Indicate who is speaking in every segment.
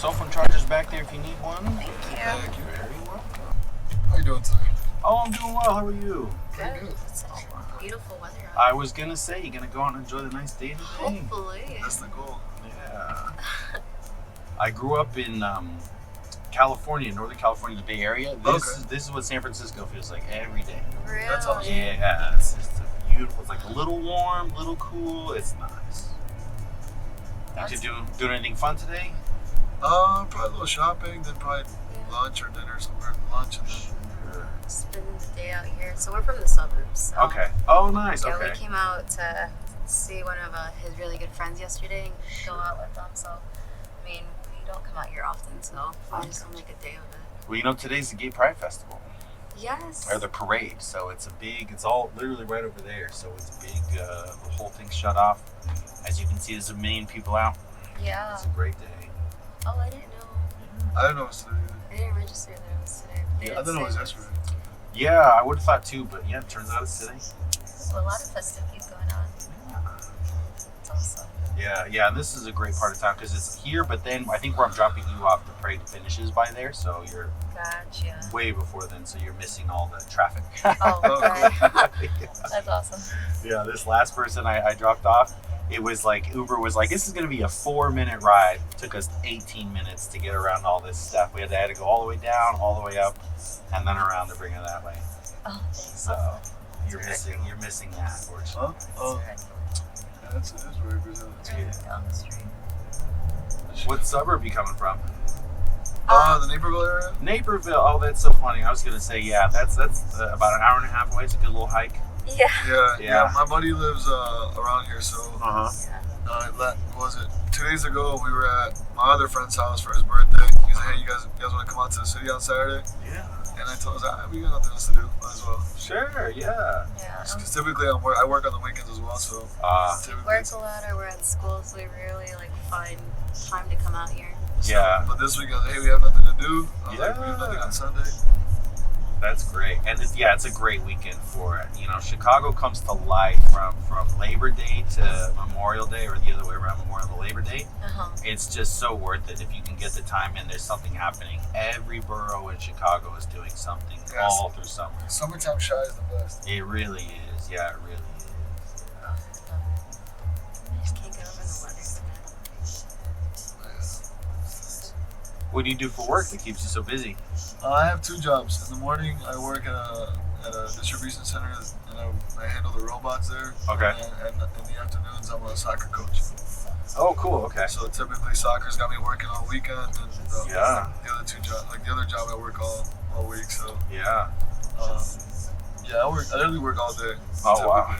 Speaker 1: cell phone charger's back there if you need one.
Speaker 2: Thank you.
Speaker 1: Thank you. Very welcome.
Speaker 3: How you doing today?
Speaker 1: Oh, I'm doing well. How are you?
Speaker 2: Good. It's such beautiful weather out.
Speaker 1: I was gonna say you're gonna go out and enjoy the nice day today.
Speaker 2: Hopefully.
Speaker 3: That's the goal.
Speaker 1: Yeah. I grew up in California, Northern California, the Bay Area. This is what San Francisco feels like every day.
Speaker 2: Really?
Speaker 3: That's awesome.
Speaker 1: Yeah, it's just beautiful. It's like a little warm, little cool. It's nice. You doing anything fun today?
Speaker 3: Probably a little shopping, then probably lunch or dinner somewhere. Lunch and then.
Speaker 2: Spending the day out here. So we're from the suburbs. So
Speaker 1: Okay. Oh, nice.
Speaker 2: Yeah,
Speaker 1: Okay.
Speaker 2: we came out to see one of his really good friends yesterday and go out with them. So, I mean, we don't come out here often, so I just want to make a day of it.
Speaker 1: Well, you know, today's the Gay Pride Festival.
Speaker 2: Yes.
Speaker 1: Or the parade. So it's all literally right over there. So it's big. The whole thing's shut off. As you can see, there's a million people out.
Speaker 2: Yeah.
Speaker 1: It's a great day.
Speaker 2: Oh, I didn't know.
Speaker 3: I didn't know it was today either.
Speaker 2: I didn't register that it was today.
Speaker 3: I didn't know it was yesterday.
Speaker 1: Yeah, I would have thought too, but yeah, it turns out it's today.
Speaker 2: Well, a lot of festivities going on. It's awesome.
Speaker 1: Yeah, and this is a great part of town because it's here, but then I think where I'm dropping you off, the parade finishes by there, so you're
Speaker 2: Gotcha.
Speaker 1: way before then, so you're missing all the traffic.
Speaker 2: Oh, okay. That's awesome.
Speaker 1: Yeah, this last person I dropped off, it was like Uber was like, this is going to be a 4-minute ride. It took us 18 minutes to get around all this stuff. We had to go all the way down, all the way up, and then around to bring it that way.
Speaker 2: Oh, thanks.
Speaker 1: So you're missing that, unfortunately.
Speaker 3: Oh. Yeah, that's very good.
Speaker 2: Down the street.
Speaker 1: What suburb you coming from?
Speaker 3: The Naperville area?
Speaker 1: Naperville. Oh, that's so funny. I was gonna say, yeah, that's about an hour and a half away. It's a good little hike.
Speaker 2: Yeah.
Speaker 3: Yeah. My buddy lives around here, so.
Speaker 1: Uh huh.
Speaker 3: What was it? 2 days ago, we were at my other friend's house for his birthday. He said, "Hey, you guys want to come out to the city on Saturday?"
Speaker 1: Yeah.
Speaker 3: And I told him, we got nothing else to do. Might as well.
Speaker 1: Sure. Yeah.
Speaker 2: Yeah.
Speaker 3: Because typically I work on the weekends as well, so.
Speaker 2: We work a lot, or we're at school, so we really find time to come out here.
Speaker 1: Yeah.
Speaker 3: But this weekend, hey, we have nothing to do. I was like, we have nothing on Sunday.
Speaker 1: That's great, and it's a great weekend for it. You know, Chicago comes to life from Labor Day to Memorial Day, or the other way around, Memorial to Labor Day. It's just so worth it if you can get the time in. There's something happening. Every borough in Chicago is doing something all through summer.
Speaker 3: Summertime shy is the best.
Speaker 1: It really is. Yeah, it really is.
Speaker 2: I just can't get over the weather.
Speaker 1: What do you do for work that keeps you so busy?
Speaker 3: I have 2 jobs. In the morning, I work at a distribution center, and I handle the robots there.
Speaker 1: Okay.
Speaker 3: And in the afternoons, I'm a soccer coach.
Speaker 1: Oh, cool. Okay.
Speaker 3: So typically, soccer's got me working all weekend, and the other 2 jobs, like the other job, I work all week. So
Speaker 1: yeah.
Speaker 3: I literally work all day.
Speaker 1: Oh wow.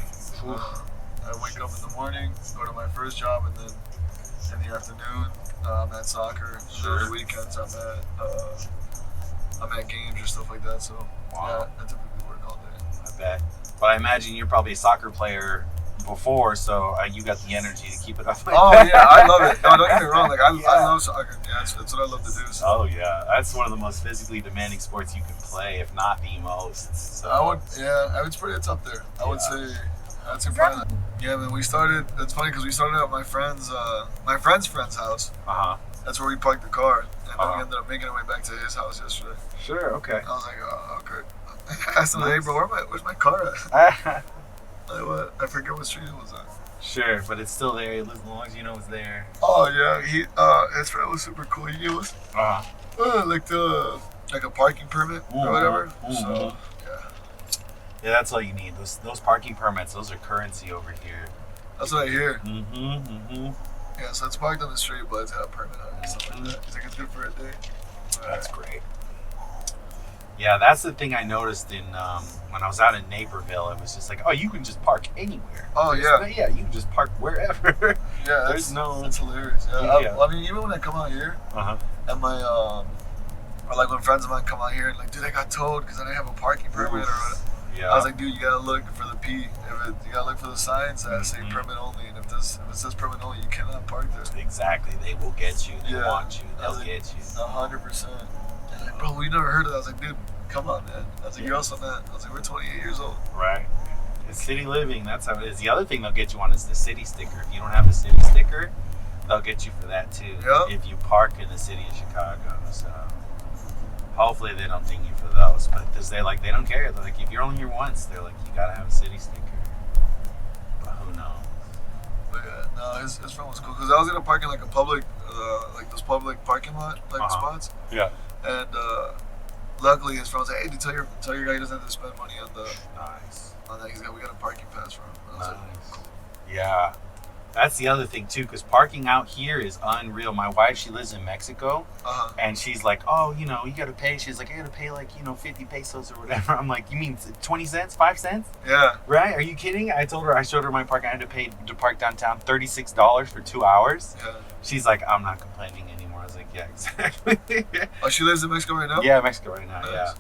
Speaker 3: I wake up in the morning, go to my first job, and then in the afternoon, I'm at soccer.
Speaker 1: Sure.
Speaker 3: The weekends, I'm at games or stuff like that. So
Speaker 1: Wow.
Speaker 3: I typically work all day.
Speaker 1: I bet. But I imagine you're probably a soccer player before, so you got the energy to keep it up.
Speaker 3: Oh yeah, I love it. No, don't get me wrong. I love soccer. Yeah, that's what I love to do. So.
Speaker 1: Oh yeah, that's one of the most physically demanding sports you can play, if not the most. So.
Speaker 3: It's up there. I would say that's impressive. Yeah, man. We started. It's funny because we started at my friend's friend's house. That's where we parked the car, and then we ended up making our way back to his house yesterday.
Speaker 1: Sure. Okay.
Speaker 3: I was like, oh, okay. I asked him, hey, bro, where's my car at? I forget what street it was on.
Speaker 1: Sure, but it's still there as long as you know it's there.
Speaker 3: Oh yeah, his friend was super cool. He gave us like a parking permit or whatever. So
Speaker 1: yeah, that's all you need. Those parking permits, those are currency over here.
Speaker 3: That's what I hear.
Speaker 1: Yeah,
Speaker 3: so it's parked on the street, but it's got a permit on it and stuff like that. He's like, it's good for a day.
Speaker 1: That's great. Yeah, that's the thing I noticed in when I was out in Naperville. It was just like, oh, you can just park anywhere.
Speaker 3: Oh yeah.
Speaker 1: Yeah, you can just park wherever.
Speaker 3: Yeah, that's hilarious. Yeah. I mean, even when I come out here, and my or like when friends of mine come out here and like, dude, I got towed because I didn't have a parking permit or whatever.
Speaker 1: Yeah.
Speaker 3: I was like, dude, you gotta look for the P. You gotta look for the signs that say permit only, and if it says permit only, you cannot park there.
Speaker 1: Exactly. They will get you. They want you. They'll get you.
Speaker 3: 100%. Like, bro, we never heard of that. I was like, dude, come on, man. I was like, you're also not. I was like, we're 28 years old.
Speaker 1: Right. It's city living. That's how it is. The other thing they'll get you on is the city sticker. If you don't have a city sticker, they'll get you for that too.
Speaker 3: Yep.
Speaker 1: If you park in the city of Chicago. So hopefully they don't ding you for those. But because they don't care. They're like, if you're only here once, they're like, you gotta have a city sticker. But who knows?
Speaker 3: But yeah, no, his friend was cool because I was gonna park in like a public, like those public parking lot spots.
Speaker 1: Yeah.
Speaker 3: And luckily his friend was like, hey, tell your guy he doesn't have to spend money on the.
Speaker 1: Nice.
Speaker 3: On that, we got a parking pass for him. And I was like, cool.
Speaker 1: Yeah. That's the other thing too, because parking out here is unreal. My wife, she lives in Mexico, and she's like, oh, you gotta pay. She's like, I gotta pay 50 pesos or whatever. I'm like, you mean 20 cents, 5 cents?
Speaker 3: Yeah.
Speaker 1: Right? Are you kidding? I showed her my parking. I had to pay to park downtown $36 for 2 hours.
Speaker 3: Yeah.
Speaker 1: She's like, I'm not complaining anymore. I was like, yeah, exactly.
Speaker 3: Oh, she lives in Mexico right now?
Speaker 1: Yeah, Mexico right now.
Speaker 3: Nice.
Speaker 1: Yeah.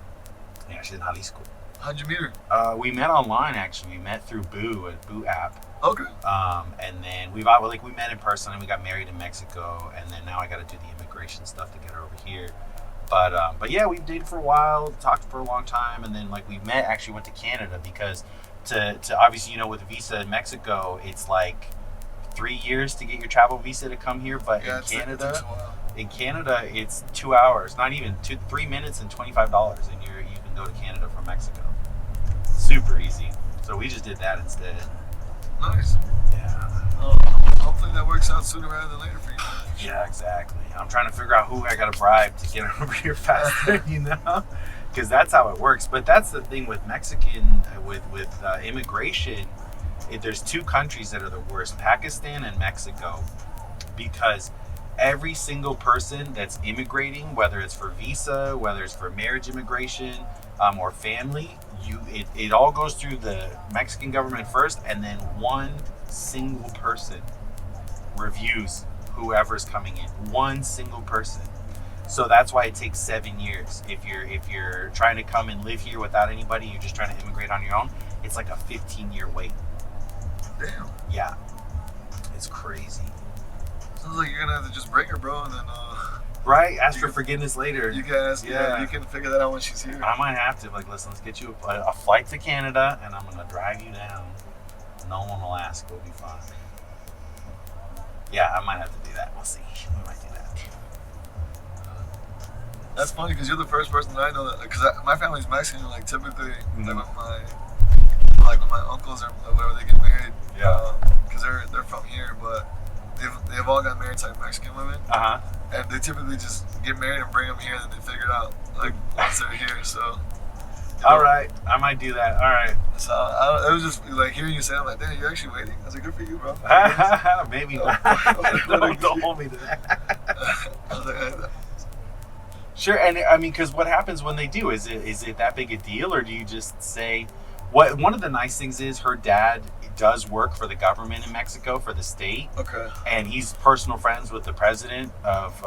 Speaker 1: Yeah, she's in Jalisco.
Speaker 3: How'd you meet her?
Speaker 1: We met online actually. We met through Boo app.
Speaker 3: Okay.
Speaker 1: And then we met in person and we got married in Mexico, and then now I got to do the immigration stuff to get her over here. But yeah, we dated for a while, talked for a long time, and then we met. Actually, went to Canada because to obviously with a visa in Mexico, it's like 3 years to get your travel visa to come here. But in Canada, it's 2 hours, not even 3 minutes and $25, and you can go to Canada from Mexico. Super easy. So we just did that instead.
Speaker 3: Nice.
Speaker 1: Yeah.
Speaker 3: Hopefully that works out sooner rather than later for you.
Speaker 1: Yeah, exactly. I'm trying to figure out who I got to bribe to get over here faster, because that's how it works. But that's the thing with Mexican, with immigration. There's two countries that are the worst, Pakistan and Mexico, because every single person that's immigrating, whether it's for visa, whether it's for marriage immigration, or family, it all goes through the Mexican government first, and then one single person reviews whoever's coming in. One single person. So that's why it takes 7 years. If you're trying to come and live here without anybody, you're just trying to immigrate on your own, it's like a 15-year wait.
Speaker 3: Damn.
Speaker 1: Yeah. It's crazy.
Speaker 3: Sounds like you're gonna have to just bring her, bro, and then
Speaker 1: right? Ask for forgiveness later.
Speaker 3: You can ask. Yeah. You can figure that out when she's here.
Speaker 1: I might have to. Listen, let's get you a flight to Canada, and I'm gonna drive you down. No one will ask. We'll be fine. Yeah, I might have to do that. We'll see. We might do that.
Speaker 3: That's funny because you're the first person that I know that. Because my family's Mexican. Typically, when my uncles or whatever they get married, because they're from here, but they've all got married to Mexican women. And they typically just get married and bring them here, and then they figure it out once they're here. So.
Speaker 1: All right, I might do that. All right.
Speaker 3: So it was just hearing you say, I'm like, damn, you're actually waiting. I was like, good for you, bro.
Speaker 1: Maybe not. Don't hold me to that.
Speaker 3: I was like,
Speaker 1: sure, and I mean, because what happens when they do? Is it that big a deal, or do you just say? One of the nice things is her dad does work for the government in Mexico, for the state.
Speaker 3: Okay.
Speaker 1: And he's personal friends with the president of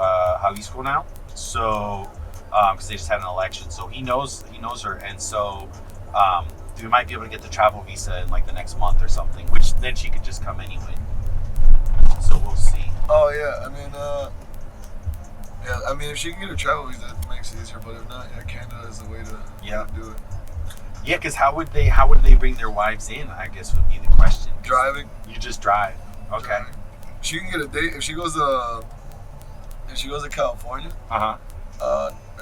Speaker 1: Jalisco now. So, because they just had an election, so he knows her, and so we might be able to get the travel visa in the next month or something, which then she could just come anyway. So we'll see.
Speaker 3: Oh yeah, I mean if she can get a travel visa, it makes it easier. But if not, Canada is the way to do it.
Speaker 1: Yeah, because how would they bring their wives in? I guess would be the question.
Speaker 3: Driving.
Speaker 1: You just drive. Okay.
Speaker 3: Driving. She can get a date if she goes to California.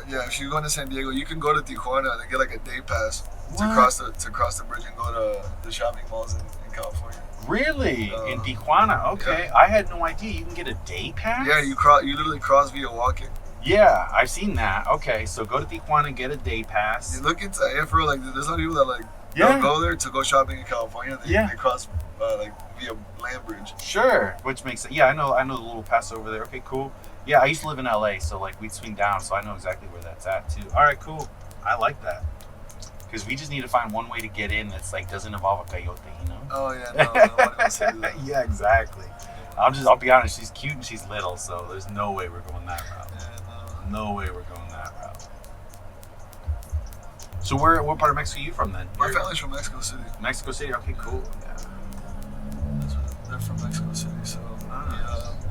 Speaker 3: Yeah, if she's going to San Diego, you can go to Tijuana and get a day pass to cross the bridge and go to the shopping malls in California.
Speaker 1: Really? In Tijuana? Okay. Yeah. I had no idea you can get a day pass.
Speaker 3: Yeah, you literally cross via walking.
Speaker 1: Yeah, I've seen that. Okay, so go to Tijuana and get a day pass.
Speaker 3: You look into for real, there's some people that they'll go there to go shopping in California. They cross via land bridge.
Speaker 1: Sure, which makes sense. Yeah, I know the little pass over there. Okay, cool. Yeah, I used to live in LA, so we'd swing down, so I know exactly where that's at too. All right, cool. I like that. Because we just need to find one way to get in that's doesn't involve a coyote,
Speaker 3: Oh yeah, no, nobody wants to do that.
Speaker 1: Yeah, exactly. I'll be honest, she's cute and she's little, so there's no way we're going that route. No way we're going that route. So what part of Mexico are you from then?
Speaker 3: My family's from Mexico City.
Speaker 1: Mexico City? Okay, cool. Yeah.
Speaker 3: They're from Mexico City, so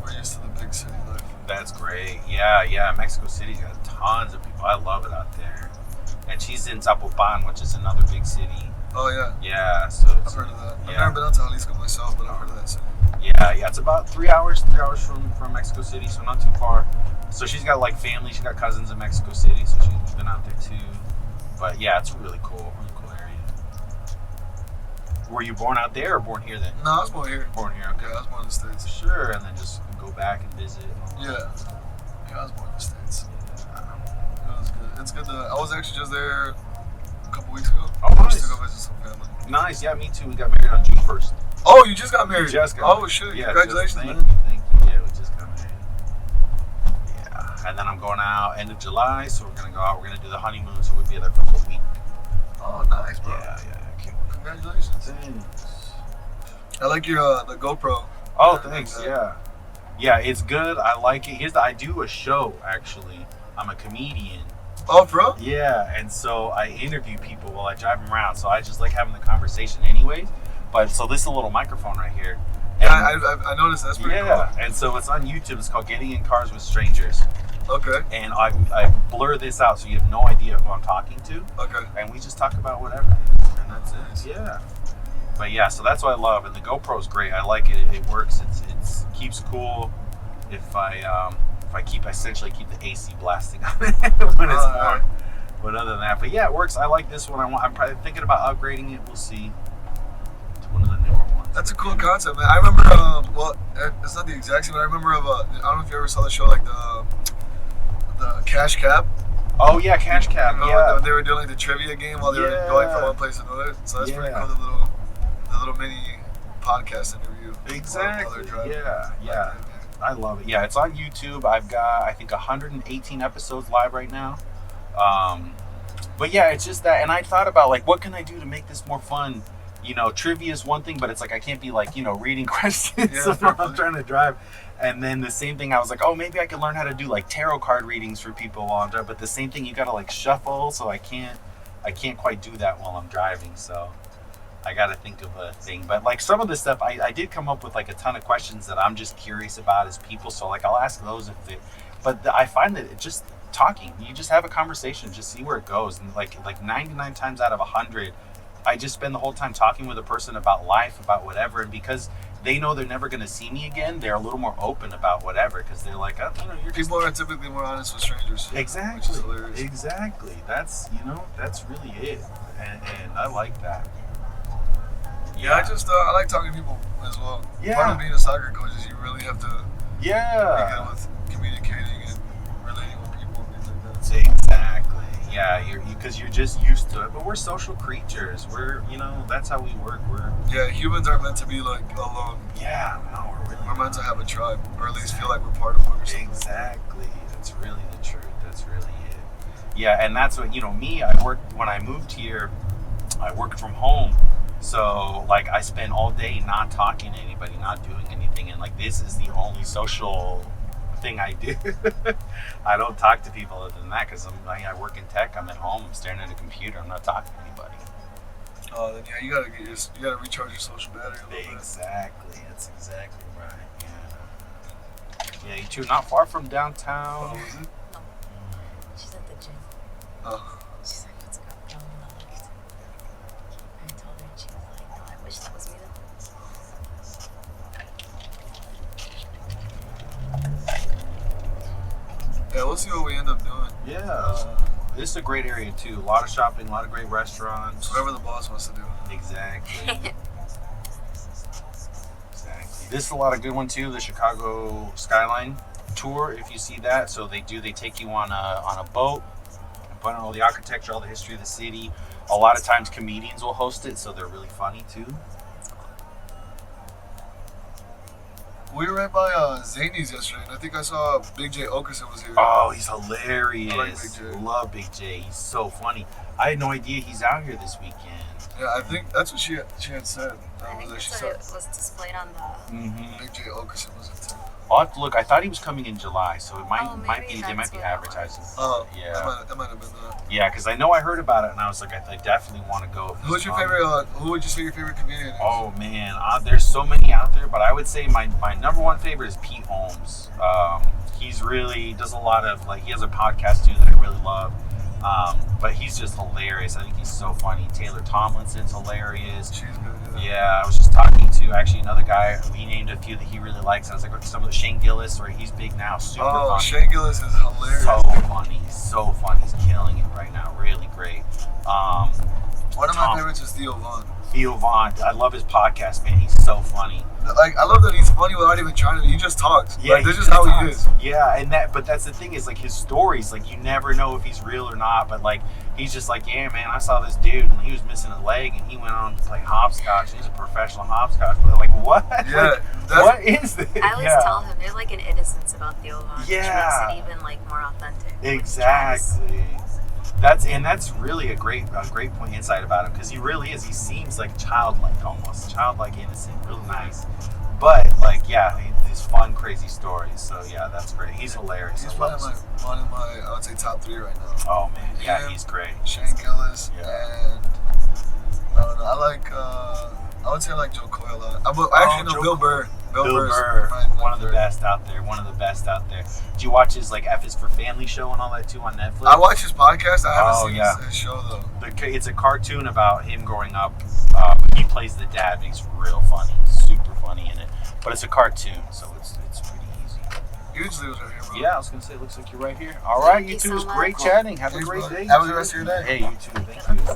Speaker 3: we're used to the big city life.
Speaker 1: That's great. Yeah. Mexico City's got tons of people. I love it out there. And she's in Zapopan, which is another big city.
Speaker 3: Oh, yeah.
Speaker 1: Yeah, so
Speaker 3: I've heard of that. I've never been out to Jalisco myself, but I've heard of that city.
Speaker 1: Yeah, it's about 3 hours from Mexico City, so not too far. So she's got like family, she's got cousins in Mexico City, so she's been out there too. But yeah, it's a really cool area. Were you born out there or born here then?
Speaker 3: No, I was born here.
Speaker 1: Born here, okay.
Speaker 3: Yeah, I was born in the States.
Speaker 1: Sure, and then just go back and visit.
Speaker 3: Yeah, I was born in the States. Yeah. It was good. It's good I was actually just there a couple weeks ago.
Speaker 1: Oh, nice.
Speaker 3: Just to go visit some family.
Speaker 1: Nice, yeah, me too. We got married on June 1st.
Speaker 3: Oh, you just got married?
Speaker 1: Just got
Speaker 3: married.
Speaker 1: Oh,
Speaker 3: shit,
Speaker 1: yeah,
Speaker 3: congratulations,
Speaker 1: thank
Speaker 3: man.
Speaker 1: you. Yeah, we just got married. Yeah, and then I'm going out end of July, so we're going to go out. We're going to do the honeymoon, so we'll be there for a week.
Speaker 3: Oh, nice, bro.
Speaker 1: Yeah.
Speaker 3: Congratulations.
Speaker 1: Thanks.
Speaker 3: I like your the GoPro.
Speaker 1: Oh, thanks. Yeah. Yeah, it's good. I like it. I do a show, actually. I'm a comedian.
Speaker 3: Oh, bro?
Speaker 1: Yeah, and so I interview people while I drive them around. So I just like having the conversation anyways. But so this is a little microphone right here. And,
Speaker 3: yeah, I noticed. That's pretty cool.
Speaker 1: Yeah, and so it's on YouTube. It's called Getting in Cars with Strangers.
Speaker 3: Okay.
Speaker 1: And I blur this out so you have no idea who I'm talking to.
Speaker 3: Okay.
Speaker 1: And we just talk about whatever. And that's it. Yeah. But yeah, so that's what I love. And the GoPro's great. I like it. It works. It keeps cool. If I essentially keep the AC blasting on it when it's warm. But other than that, but yeah, it works. I like this one. I'm probably thinking about upgrading it. We'll see. To one of the newer ones.
Speaker 3: That's a cool concept, man. I remember, well, it's not the exact same, but I remember I don't know if you ever saw the show, like the Cash Cab.
Speaker 1: Oh yeah, Cash Cab. Yeah.
Speaker 3: They were doing like the trivia game while they were going from one place to another. So that's pretty cool. The little mini podcast interview.
Speaker 1: Exactly. Yeah. I love it. Yeah, it's on YouTube. I've got, I think, 118 episodes live right now. But yeah, it's just that. And I thought about, like, what can I do to make this more fun? You know, trivia is one thing, but it's like I can't be, like, you know, reading questions while I'm trying to drive. And then the same thing, I was like, oh, maybe I could learn how to do, like, tarot card readings for people while I'm driving. But the same thing, you got to, like, shuffle. So I can't quite do that while I'm driving. So I got to think of a thing. But like some of the stuff, I did come up with like a ton of questions that I'm just curious about as people. So like I'll ask those but I find that it just talking, you just have a conversation, just see where it goes. And like 99 times out of 100, I just spend the whole time talking with a person about life, about whatever. And because they know they're never going to see me again, they're a little more open about whatever. Because they're like, oh, you're just...
Speaker 3: People are typically more honest with strangers.
Speaker 1: Exactly.
Speaker 3: Which is hilarious.
Speaker 1: Exactly. That's really it. And I like that.
Speaker 3: Yeah, I like talking to people as well.
Speaker 1: Yeah.
Speaker 3: Part of being a soccer coach is you really have to be good with communicating and relating with people and things like that.
Speaker 1: Exactly. Yeah, because you're just used to it. But we're social creatures. We're, that's how we work.
Speaker 3: Yeah, humans aren't meant to be like alone.
Speaker 1: Yeah, no,
Speaker 3: we're meant to have a tribe, or at least feel like we're part of one or something.
Speaker 1: Exactly. That's really the truth. That's really it. Yeah, and that's what, me, when I moved here, I worked from home. So, like, I spend all day not talking to anybody, not doing anything. And, like, this is the only social thing I do. I don't talk to people other than that because I work in tech. I'm at home. I'm staring at a computer. I'm not talking to anybody.
Speaker 3: Oh, then yeah, you gotta recharge your social battery a little bit.
Speaker 1: Exactly. That's exactly right. Yeah. Yeah, you two not far from downtown.
Speaker 3: Oh, is it?
Speaker 2: No. She's at the gym.
Speaker 3: Oh.
Speaker 2: She's like, let's go down on the left. I told her, and she was like, no, I wish that was me
Speaker 3: then. Yeah, we'll see what we end up doing.
Speaker 1: Yeah. This is a great area too. A lot of shopping, a lot of great restaurants.
Speaker 3: Whatever the boss wants to do.
Speaker 1: Exactly. Exactly. This is a lot of good one too. The Chicago Skyline tour, if you see that. So they take you on a boat, put on all the architecture, all the history of the city. A lot of times comedians will host it, so they're really funny too.
Speaker 3: We were right by Zaineys yesterday, and I think I saw Big J Okerson was here.
Speaker 1: Oh, he's hilarious.
Speaker 3: I like Big J.
Speaker 1: Love Big J. He's so funny. I had no idea he's out here this weekend.
Speaker 3: Yeah, I think that's what she had said.
Speaker 2: I think that's what it was displayed on the...
Speaker 3: Big J Okerson was in town.
Speaker 1: I'll have to look. I thought he was coming in July, so it might be they might be advertising.
Speaker 3: Oh,
Speaker 1: yeah.
Speaker 3: That might have been that.
Speaker 1: Yeah, because I know I heard about it, and I was like, I definitely want to go.
Speaker 3: Who's your favorite? Who would you say your favorite comedian is?
Speaker 1: Oh man, there's so many out there, but I would say my number one favorite is Pete Holmes. He does a lot of he has a podcast too that I really love. But he's just hilarious. I think he's so funny. Taylor Tomlinson's hilarious.
Speaker 3: She's good.
Speaker 1: Yeah, I was just talking to actually another guy. He named a few that he really likes. I was like, some of the Shane Gillis, where he's big now. Super funny.
Speaker 3: Shane Gillis is hilarious.
Speaker 1: So funny. So funny. He's killing it right now. Really great.
Speaker 3: One of my favorites is Theo Vaughn.
Speaker 1: Theo Vaughn. I love his podcast, man. He's so funny.
Speaker 3: Like, I love that he's funny without even trying to. He just talks.
Speaker 1: Yeah,
Speaker 3: like, this is how he is.
Speaker 1: Yeah, but that's the thing is, like, his stories, like, you never know if he's real or not, but, like, he's just like, yeah, man, I saw this dude, and he was missing a leg, and he went on to play hopscotch. He's a professional hopscotch player. Like, what?
Speaker 3: Yeah.
Speaker 1: Like, what is this?
Speaker 2: I always tell him, there's, like, an innocence about Theo Vaughn, which makes it even, like, more authentic.
Speaker 1: Exactly. That's really a great point insight about him, because he really is. He seems like childlike, almost childlike, innocent, real nice. But like, yeah, these fun, crazy stories. So yeah, that's great. He's hilarious.
Speaker 3: He's one of my I would say top 3 right now.
Speaker 1: Oh man, yeah, he's great.
Speaker 3: Shane Gillis, and I don't know. I would say I like Joe Coy a lot. Bill Burr. Bill Burr,
Speaker 1: one of the best out there. Do you watch his like FIsForFamily show and all that too on Netflix?
Speaker 3: I watch his podcast. I haven't seen his show though.
Speaker 1: It's a cartoon about him growing up. He plays the dad, and he's real funny, super funny in it. But it's a cartoon, so it's pretty easy.
Speaker 3: Usually it was right here, bro.
Speaker 1: Yeah, I was gonna say, it looks like you're right here. All right, you two, it was great chatting. Have a great day.
Speaker 3: Have a good rest of your day.
Speaker 1: Hey, you too. Thank you.